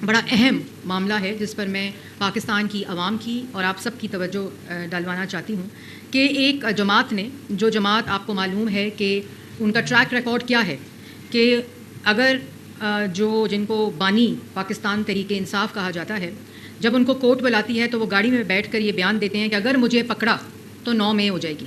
بڑا اہم معاملہ ہے جس پر میں پاکستان کی عوام کی اور آپ سب کی توجہ ڈلوانا چاہتی ہوں کہ ایک جماعت نے، جو جماعت آپ کو معلوم ہے کہ ان کا ٹریک ریکارڈ کیا ہے، کہ اگر جن کو بانی پاکستان تحریک انصاف کہا جاتا ہے، جب ان کو کورٹ بلاتی ہے تو وہ گاڑی میں بیٹھ کر یہ بیان دیتے ہیں کہ اگر مجھے پکڑا تو 9 مئی ہو جائے گی،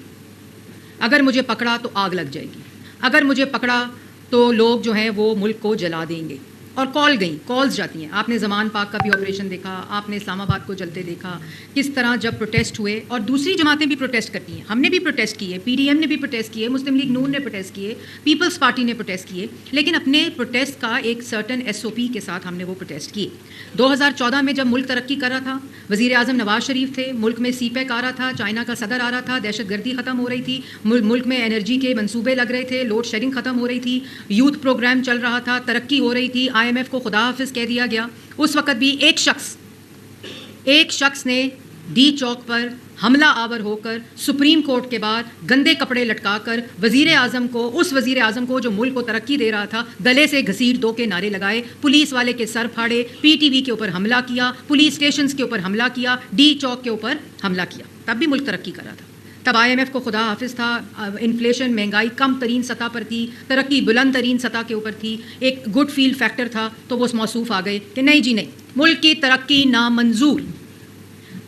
اگر مجھے پکڑا تو آگ لگ جائے گی، اگر مجھے پکڑا تو لوگ جو ہیں وہ ملک کو جلا دیں گے. اور کالز جاتی ہیں. آپ نے زمان پاک کا بھی آپریشن دیکھا، آپ نے اسلام آباد کو جلتے دیکھا، کس طرح جب پروٹیسٹ ہوئے. اور دوسری جماعتیں بھی پروٹیسٹ کرتی ہیں، ہم نے بھی پروٹیسٹ کیے، پی ڈی ایم نے بھی پروٹیسٹ کیے، مسلم لیگ نون نے پروٹیسٹ کیے، پیپلز پارٹی نے پروٹیسٹ کیے، لیکن اپنے پروٹیسٹ کا ایک سرٹن SOP کے ساتھ ہم نے وہ پروٹیسٹ کیے. 2014 میں جب ملک ترقی کر رہا تھا، وزیر اعظم نواز شریف تھے، ملک میں CPEC آ رہا تھا، چائنا کا صدر آ رہا تھا، دہشت گردی ختم ہو رہی تھی، ملک میں انرجی کے منصوبے لگ رہے تھے، لوڈ شیڈنگ ختم ہو رہی تھی، یوتھ پروگرام چل رہا تھا، ترقی ہو رہی تھی، IMF کو خدا حافظ کہہ دیا گیا. اس وقت بھی ایک شخص نے ڈی چوک پر حملہ آور ہو کر سپریم کورٹ کے بعد گندے کپڑے لٹکا کر اس وزیر اعظم کو جو ملک کو ترقی دے رہا تھا گلے سے گھسیٹ دو کے نعرے لگائے، پولیس والے کے سر پھاڑے، PTV کے اوپر حملہ کیا، پولیس اسٹیشنز کے اوپر حملہ کیا، ڈی چوک کے اوپر حملہ کیا. تب بھی ملک ترقی کر رہا تھا، تب IMF کو خدا حافظ تھا، انفلیشن مہنگائی کم ترین سطح پر تھی، ترقی بلند ترین سطح کے اوپر تھی، ایک گڈ فیل فیکٹر تھا. تو وہ موصوف آ گئے کہ نہیں جی نہیں، ملک کی ترقی نامنظور.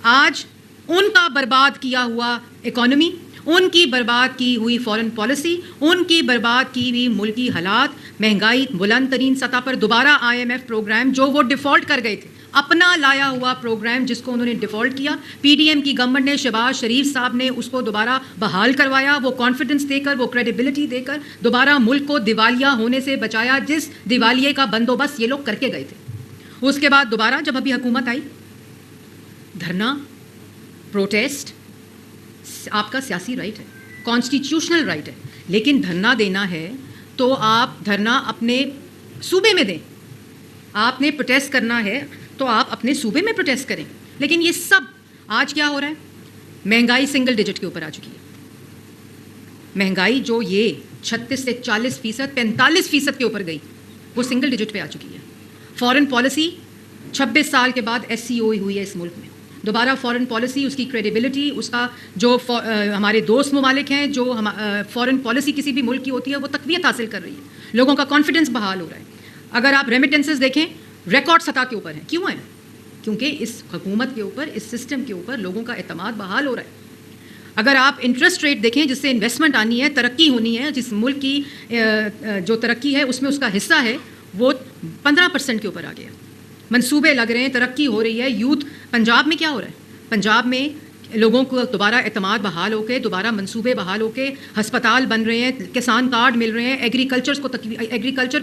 آج ان کا برباد کیا ہوا اکانومی، ان کی برباد کی ہوئی فارن پالیسی، ان کی برباد کی ہوئی ملکی حالات، مہنگائی بلند ترین سطح پر، دوبارہ IMF پروگرام جو وہ ڈیفالٹ کر گئے تھے، اپنا لایا ہوا پروگرام جس کو انہوں نے ڈیفالٹ کیا، PDM کی گورنمنٹ نے، شہباز شریف صاحب نے اس کو دوبارہ بحال کروایا، وہ کانفیڈنس دے کر، وہ کریڈیبلٹی دے کر دوبارہ ملک کو دیوالیہ ہونے سے بچایا، جس دیوالیے کا بندوبست یہ لوگ کر کے گئے تھے. اس کے بعد دوبارہ جب ابھی حکومت آئی، دھرنا، پروٹیسٹ آپ کا سیاسی رائٹ ہے، کانسٹیٹیوشنل رائٹ ہے، لیکن دھرنا دینا ہے تو آپ دھرنا اپنے صوبے میں دیں. آپ نے پروٹیسٹ کرنا ہے تو آپ اپنے صوبے میں پروٹیسٹ کریں. لیکن یہ سب آج کیا ہو رہا ہے؟ مہنگائی سنگل ڈیجٹ کے اوپر آ چکی ہے. مہنگائی جو یہ 36 سے 40%، 45% کے اوپر گئی، وہ سنگل ڈیجٹ پہ آ چکی ہے. فارن پالیسی 26 سال کے بعد SCO ہوئی ہے اس ملک میں. دوبارہ فارن پالیسی، اس کی کریڈیبلٹی، اس کا جو ہمارے دوست ممالک ہیں، جو فارن پالیسی کسی بھی ملک کی ہوتی ہے، وہ تقویت حاصل کر رہی ہے، لوگوں کا کانفیڈنس بحال ہو رہا ہے. اگر آپ ریمیٹنسز دیکھیں، ریکارڈ سطح کے اوپر ہیں. کیوں ہیں؟ کیونکہ اس حکومت کے اوپر، اس سسٹم کے اوپر لوگوں کا اعتماد بحال ہو رہا ہے. اگر آپ انٹرسٹ ریٹ دیکھیں جس سے انویسٹمنٹ آنی ہے، ترقی ہونی ہے، جس ملک کی جو ترقی ہے اس میں اس کا حصہ ہے، وہ 15% کے اوپر آ گیا. منصوبے لگ رہے ہیں، ترقی ہو رہی ہے. یوتھ، پنجاب میں کیا ہو رہا ہے؟ پنجاب میں لوگوں کو دوبارہ اعتماد بحال ہو کے، دوبارہ منصوبے بحال ہو کے، ہسپتال بن رہے ہیں، کسان کارڈ مل رہے ہیں، ایگریکلچر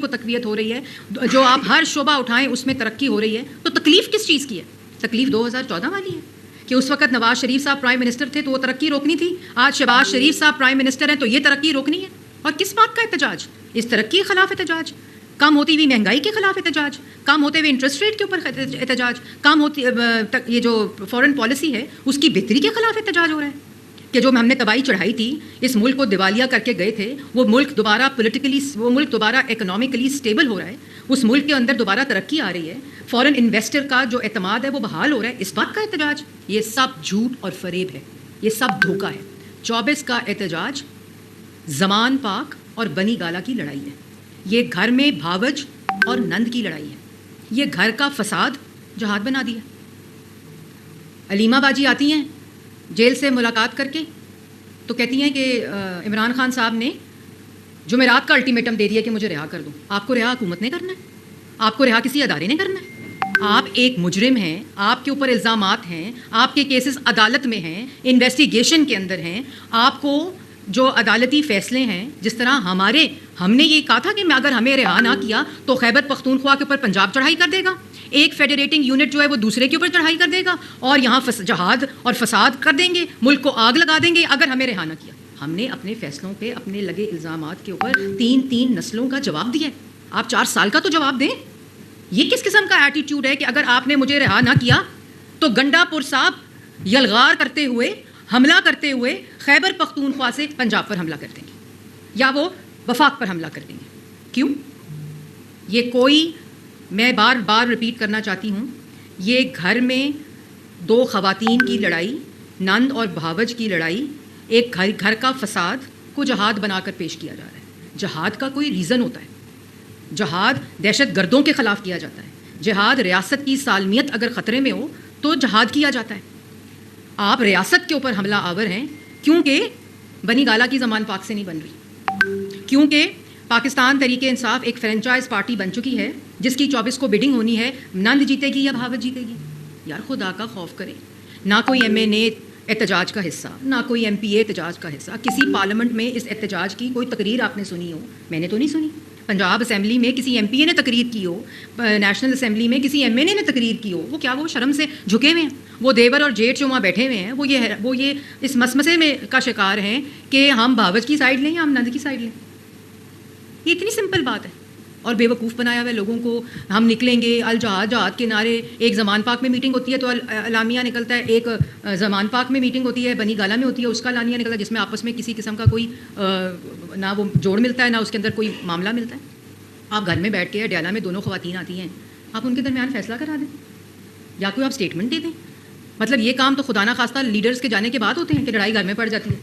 کو تقویت ہو رہی ہے. جو آپ ہر شعبہ اٹھائیں اس میں ترقی ہو رہی ہے. تو تکلیف کس چیز کی ہے؟ تکلیف 2014 والی ہے کہ اس وقت نواز شریف صاحب پرائم منسٹر تھے تو وہ ترقی روکنی تھی. آج شہباز شریف صاحب پرائم منسٹر ہیں تو یہ ترقی روکنی ہے. اور کس بات کا احتجاج؟ اس ترقی کے خلاف احتجاج، کم ہوتی ہوئی مہنگائی کے خلاف احتجاج، کم ہوتے ہوئے انٹرسٹ ریٹ کے اوپر احتجاج، کم ہوتی یہ جو فارن پالیسی ہے اس کی بہتری کے خلاف احتجاج ہو رہا ہے. کہ جو ہم نے تباہی چڑھائی تھی، اس ملک کو دیوالیہ کر کے گئے تھے، وہ ملک دوبارہ وہ ملک دوبارہ اکنامکلی اسٹیبل ہو رہا ہے، اس ملک کے اندر دوبارہ ترقی آ رہی ہے، فارن انویسٹر کا جو اعتماد ہے وہ بحال ہو رہا ہے. اس بات کا احتجاج؟ یہ سب جھوٹ اور فریب ہے، یہ سب دھوکہ ہے. 24 کا احتجاج زمان پاک اور بنی گالا کی لڑائی ہے. یہ گھر میں بھاوج اور نند کی لڑائی ہے. یہ گھر کا فساد جہاد بنا دیا. علیمہ باجی آتی ہیں جیل سے ملاقات کر کے تو کہتی ہیں کہ عمران خان صاحب نے جمعرات کا الٹیمیٹم دے دیا کہ مجھے رہا کر دو. آپ کو رہا حکومت نے کرنا ہے، آپ کو رہا کسی ادارے نے کرنا ہے. آپ ایک مجرم ہیں، آپ کے اوپر الزامات ہیں، آپ کے کیسز عدالت میں ہیں، انویسٹیگیشن کے اندر ہیں. آپ کو جو عدالتی فیصلے ہیں، جس طرح ہم نے یہ کہا تھا کہ اگر ہمیں رہا نہ کیا تو خیبر پختونخوا کے اوپر پنجاب چڑھائی کر دے گا، ایک فیڈریٹنگ یونٹ جو ہے وہ دوسرے کے اوپر چڑھائی کر دے گا اور یہاں جہاد اور فساد کر دیں گے، ملک کو آگ لگا دیں گے اگر ہمیں رہا نہ کیا. ہم نے اپنے فیصلوں پہ، اپنے لگے الزامات کے اوپر 3 نسلوں کا جواب دیا ہے. آپ 4 سال کا تو جواب دیں. یہ کس قسم کا ایٹیٹیوڈ ہے کہ اگر آپ نے مجھے رہا نہ کیا تو گنڈا پور صاحب یلغار کرتے ہوئے، حملہ کرتے ہوئے خیبر پختونخوا سے پنجاب پر حملہ کر دیں گے یا وہ وفاق پر حملہ کر دیں گے؟ کیوں؟ یہ کوئی میں بار بار رپیٹ کرنا چاہتی ہوں، یہ گھر میں دو خواتین کی لڑائی، نند اور بھاوج کی لڑائی، ایک گھر کا فساد کو جہاد بنا کر پیش کیا جا رہا ہے. جہاد کا کوئی ریزن ہوتا ہے. جہاد دہشت گردوں کے خلاف کیا جاتا ہے. جہاد ریاست کی سالمیت اگر خطرے میں ہو تو جہاد کیا جاتا ہے. آپ ریاست کے اوپر حملہ آور ہیں کیونکہ بنی گالہ کی زمان پاک سے نہیں بن رہی، کیونکہ پاکستان تحریک انصاف ایک فرینچائز پارٹی بن چکی ہے جس کی 24 کو بڈنگ ہونی ہے. نند جیتے گی یا بھاوت جیتے گی؟ یار خدا کا خوف کریں. نہ کوئی ایم این اے احتجاج کا حصہ، نہ کوئی ایم پی اے احتجاج کا حصہ. کسی پارلیمنٹ میں اس احتجاج کی کوئی تقریر آپ نے سنی ہو؟ میں نے تو نہیں سنی. پنجاب اسمبلی میں کسی ایم پی اے نے تقریر کی ہو، نیشنل اسمبلی میں کسی ایم این اے نے تقریر کی ہو؟ وہ کیا وہ شرم سے جھکے ہوئے ہیں؟ وہ دیور اور جیٹھ جو وہاں بیٹھے ہوئے ہیں وہ یہ اس مسمسے میں کا شکار ہیں کہ ہم بھاوج کی سائڈ لیں یا ہم نند کی سائڈ لیں. یہ اتنی سمپل بات ہے. اور بے وقوف بنایا ہوا ہے لوگوں کو. ہم نکلیں گے الجہاد جہاد کے نعرے، ایک زمان پاک میں میٹنگ ہوتی ہے تو اعلامیہ نکلتا ہے، ایک زمان پاک میں میٹنگ ہوتی ہے بنی گالہ میں ہوتی ہے اس کا اعلامیہ نکلتا ہے، جس میں آپس میں کسی قسم کا کوئی نہ وہ جوڑ ملتا ہے نہ اس کے اندر کوئی معاملہ ملتا ہے. آپ گھر میں بیٹھ کے ڈیالہ میں دونوں خواتین آتی ہیں، آپ ان کے درمیان فیصلہ کرا دیں یا کوئی آپ اسٹیٹمنٹ دے دیں. مطلب یہ کام تو خدا نہ خواستہ لیڈرز کے جانے کے بعد ہوتے ہیں کہ لڑائی گھر میں پڑ جاتی ہے.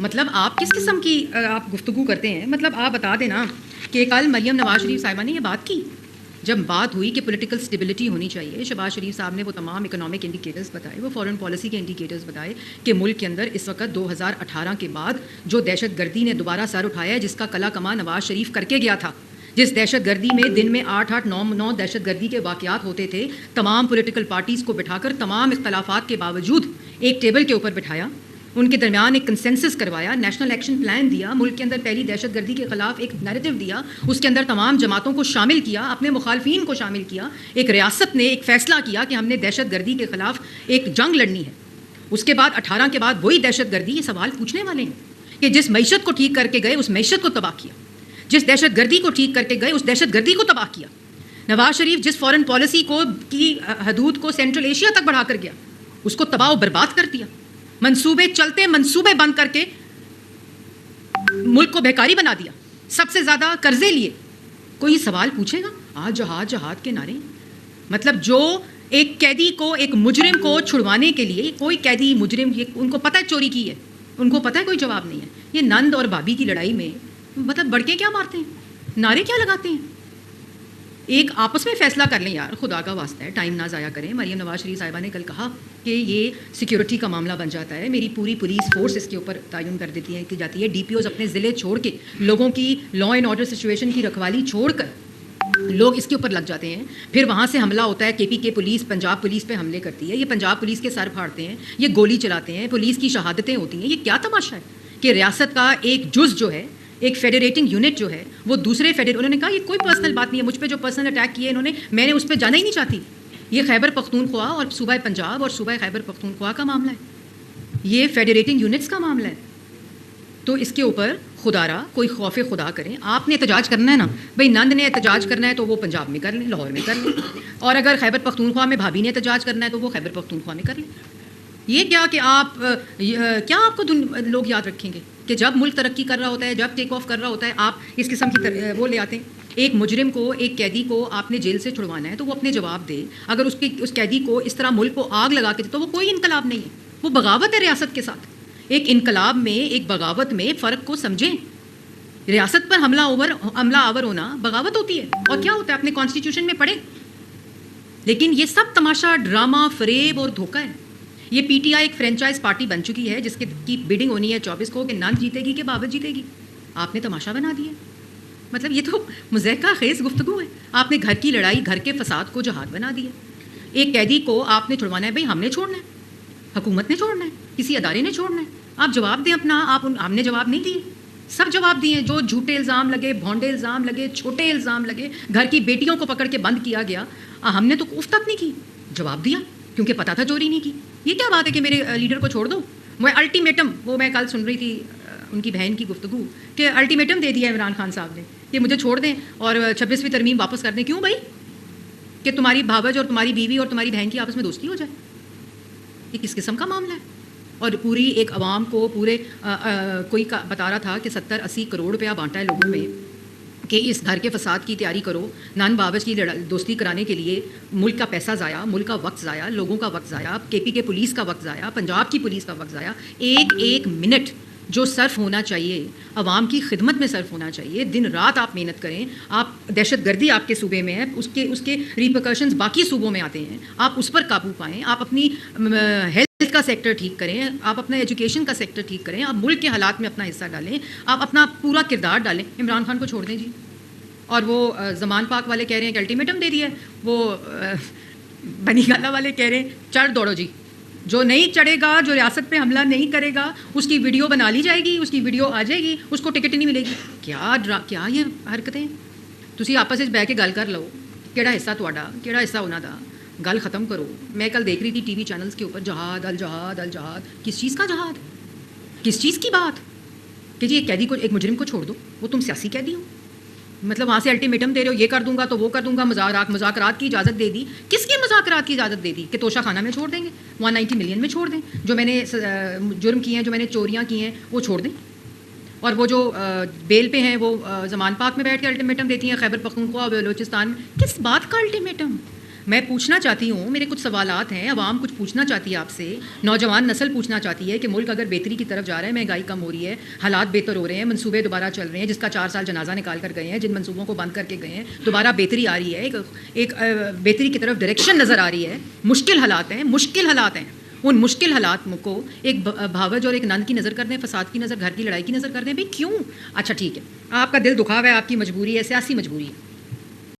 مطلب آپ کس قسم کی آپ گفتگو کرتے ہیں؟ مطلب آپ بتا دیں نا کہ کل مریم نواز شریف صاحبہ نے یہ بات کی، جب بات ہوئی کہ پولیٹیکل اسٹیبلٹی ہونی چاہیے. شہباز شریف صاحب نے وہ تمام اکنامک انڈیکیٹرز بتائے، وہ فارن پالیسی کے انڈیکیٹرز بتائے کہ ملک کے اندر اس وقت 2018 کے بعد جو دہشت گردی نے دوبارہ سر اٹھایا ہے، جس کا کلا کما نواز شریف کر کے گیا تھا، جس دہشت گردی میں دن میں 8-9 دہشت گردی کے واقعات ہوتے تھے، تمام پولیٹیکل پارٹیز کو بٹھا کر تمام اختلافات کے باوجود ایک ٹیبل کے اوپر بٹھایا، ان کے درمیان ایک کنسنسس کروایا، نیشنل ایکشن پلان دیا، ملک کے اندر پہلی دہشت گردی کے خلاف ایک نیریٹو دیا، اس کے اندر تمام جماعتوں کو شامل کیا، اپنے مخالفین کو شامل کیا. ایک ریاست نے ایک فیصلہ کیا کہ ہم نے دہشت گردی کے خلاف ایک جنگ لڑنی ہے. اس کے بعد 18 کے بعد وہی دہشت گردی، یہ سوال پوچھنے والے ہیں کہ جس معیشت کو ٹھیک کر کے گئے اس معیشت کو تباہ کیا، جس دہشت گردی کو ٹھیک کر کے گئے اس دہشت گردی کو تباہ کیا. نواز شریف جس فارن پالیسی کو کی حدود کو سینٹرل ایشیا تک بڑھا کر گیا، اس کو تباہ و برباد کر دیا. منصوبے چلتے منصوبے بند کر کے ملک کو بھیکاری بنا دیا، سب سے زیادہ قرضے لیے. کوئی سوال پوچھے گا؟ آج جہاد جہاد کے نعرے. مطلب جو ایک قیدی کو، ایک مجرم کو چھڑوانے کے لیے، کوئی قیدی مجرم ان کو پتہ ہے چوری کی ہے، ان کو پتہ ہے کوئی جواب نہیں ہے. یہ نند اور بھابھی کی لڑائی میں مطلب بڑکے کیا مارتے ہیں، نعرے کیا لگاتے ہیں؟ ایک آپس میں فیصلہ کر لیں یار، خدا کا واسطہ ہے، ٹائم نہ ضائع کریں. مریم نواز شریف صاحبہ نے کل کہا کہ یہ سیکیورٹی کا معاملہ بن جاتا ہے، میری پوری پولیس فورس اس کے اوپر تعین کر دیتی ہے کی جاتی ہے. ڈی پی اوز اپنے ضلع چھوڑ کے لوگوں کی لا اینڈ آرڈر سچویشن کی رکھوالی چھوڑ کر لوگ اس کے اوپر لگ جاتے ہیں. پھر وہاں سے حملہ ہوتا ہے، کے پی کے پولیس پنجاب پولیس پہ حملے کرتی ہے، یہ پنجاب پولیس کے سر پھاڑتے ہیں، یہ گولی چلاتے ہیں، پولیس کی شہادتیں ہوتی ہیں. یہ کیا تماشا ہے کہ ریاست کا ایک جز جو ہے، ایک فیڈریٹنگ یونٹ جو ہے، وہ دوسرے انہوں نے کہا یہ کوئی پرسنل بات نہیں ہے، مجھ پہ جو پرسنل اٹیک کیے انہوں نے، میں نے اس پہ جانا ہی نہیں چاہتی. یہ خیبر پختونخوا اور صوبہ پنجاب اور صوبہ خیبر پختونخوا کا معاملہ ہے، یہ فیڈریٹنگ یونٹس کا معاملہ ہے. تو اس کے اوپر خدا را کوئی خوف خدا کریں. آپ نے احتجاج کرنا ہے نا بھائی، نند نے احتجاج کرنا ہے تو وہ پنجاب میں کر لیں، لاہور میں کر لیں، اور اگر خیبر پختونخوا میں بھابھی نے احتجاج کرنا ہے تو وہ خیبر پختونخوا میں کر لیں. یہ کیا کہ آپ کیا آپ کو لوگ یاد رکھیں گے کہ جب ملک ترقی کر رہا ہوتا ہے، جب ٹیک آف کر رہا ہوتا ہے، آپ اس قسم کی وہ لے آتے ہیں. ایک مجرم کو، ایک قیدی کو آپ نے جیل سے چھڑوانا ہے تو وہ اپنے جواب دے. اگر اس قیدی کو اس طرح ملک کو آگ لگا کے دے تو وہ کوئی انقلاب نہیں ہے، وہ بغاوت ہے ریاست کے ساتھ. ایک انقلاب میں، ایک بغاوت میں فرق کو سمجھیں. ریاست پر حملہ آور ہونا بغاوت ہوتی ہے. اور کیا ہوتا ہے اپنے کانسٹیٹیوشن میں پڑھیں. لیکن یہ سب تماشا، ڈرامہ، فریب اور دھوکہ ہے. یہ پی ٹی آئی ایک فرینچائز پارٹی بن چکی ہے جس کی بیڈنگ ہونی ہے 24 کو کہ نند جیتے گی کہ بھاوت جیتے گی. آپ نے تماشا بنا دیا. مطلب یہ تو مضحکہ خیز گفتگو ہے. آپ نے گھر کی لڑائی، گھر کے فساد کو جہاد بنا دیا. ایک قیدی کو آپ نے چھڑوانا ہے، بھائی ہم نے چھوڑنا ہے، حکومت نے چھوڑنا ہے، کسی ادارے نے چھوڑنا ہے. آپ جواب دیں اپنا. ہم نے جواب نہیں دیے، سب جواب دیے. جو جھوٹے الزام لگے، بھونڈے الزام لگے، چھوٹے الزام لگے، گھر کی بیٹیوں کو پکڑ کے بند کیا گیا، ہم نے تو اف تک نہیں کی. جواب دیا کیونکہ پتہ تھا چوری نہیں کی. یہ کیا بات ہے کہ میرے لیڈر کو چھوڑ دو؟ وہ الٹیمیٹم، وہ میں کل سن رہی تھی ان کی بہن کی گفتگو کہ الٹیمیٹم دے دیا عمران خان صاحب نے کہ مجھے چھوڑ دیں اور 26ویں ترمیم واپس کر دیں. کیوں بھائی؟ کہ تمہاری بھاوج اور تمہاری بیوی اور تمہاری بہن کی آپس میں دوستی ہو جائے. یہ کس قسم کا معاملہ ہے؟ اور پوری ایک عوام کو کوئی بتا رہا تھا کہ 70-80 کروڑ روپیہ بانٹا ہے لوگوں میں کہ اس گھر کے فساد کی تیاری کرو، نان باورچ کی دوستی کرانے کے لیے ملک کا پیسہ ضائع، ملک کا وقت ضائع، لوگوں کا وقت ضائع، کے پی کے پولیس کا وقت ضائع، پنجاب کی پولیس کا وقت ضائع. ایک ایک منٹ جو صرف ہونا چاہیے عوام کی خدمت میں صرف ہونا چاہیے. دن رات آپ محنت کریں. آپ دہشت گردی آپ کے صوبے میں ہے، اس کے ریپرکشنز باقی صوبوں میں آتے ہیں، آپ اس پر قابو پائیں. آپ اپنی ہیلتھ کا سیکٹر ٹھیک کریں، آپ اپنا ایجوکیشن کا سیکٹر ٹھیک کریں، آپ ملک کے حالات میں اپنا حصہ ڈالیں، آپ اپنا پورا کردار ڈالیں. عمران خان کو چھوڑ دیں جی. اور وہ زمان پاک والے کہہ رہے ہیں کہ الٹیمیٹم دے دیا ہے، وہ بنی گالہ والے کہہ رہے ہیں چڑھ دوڑو جی. جو نہیں چڑھے گا، جو ریاست پہ حملہ نہیں کرے گا، اس کی ویڈیو بنا لی جائے گی، اس کی ویڈیو آ جائے گی، اس کو ٹکٹ نہیں ملے گی. کیا یہ حرکتیں؟ تسی آپس میں بیٹھ کے گل کر لو، کیڑا حصہ تہاڈا، کیڑا حصہ ہونا تھا. گل ختم کرو. میں کل دیکھ رہی تھی ٹی وی چینلز کے اوپر جہاد الجہاد الجہاد. کس چیز کا جہاد؟ کس چیز کی بات کہ جی ایک قیدی کو، ایک مجرم کو چھوڑ دو، وہ تم سیاسی قیدی ہو. مطلب وہاں سے الٹیمیٹم دے رہے ہو، یہ کر دوں گا تو وہ کر دوں گا. مذاکرات کی اجازت دے دی. کس کی مذاکرات کی اجازت دے دی؟ کہ توشہ خانہ میں چھوڑ دیں گے، 190 ملین میں چھوڑ دیں، جو میں نے جرم کیے ہیں، جو میں نے چوریاں کی ہیں وہ چھوڑ دیں. اور وہ جو بیل پہ ہیں وہ زمان پاک میں بیٹھ کے الٹیمیٹم دیتی ہیں، خیبر پختونخوا اور بلوچستان میں. کس بات کا الٹیمیٹم؟ میں پوچھنا چاہتی ہوں، میرے کچھ سوالات ہیں، عوام کچھ پوچھنا چاہتی ہے آپ سے، نوجوان نسل پوچھنا چاہتی ہے کہ ملک اگر بہتری کی طرف جا رہا ہے، مہنگائی کم ہو رہی ہے، حالات بہتر ہو رہے ہیں، منصوبے دوبارہ چل رہے ہیں، جس کا 4 سال جنازہ نکال کر گئے ہیں، جن منصوبوں کو بند کر کے گئے ہیں، دوبارہ بہتری آ رہی ہے، ایک بہتری کی طرف ڈائریکشن نظر آ رہی ہے. مشکل حالات ہیں، مشکل حالات ہیں. ان مشکل حالات کو ایک بھاوج اور ایک نند کی نظر کر دیں، فساد کی نظر، گھر کی لڑائی کی نظر کر دیں. بھائی کیوں؟ اچھا ٹھیک ہے، آپ کا دل دکھا ہوا ہے، آپ کی مجبوری ہے، سیاسی مجبوری ہے.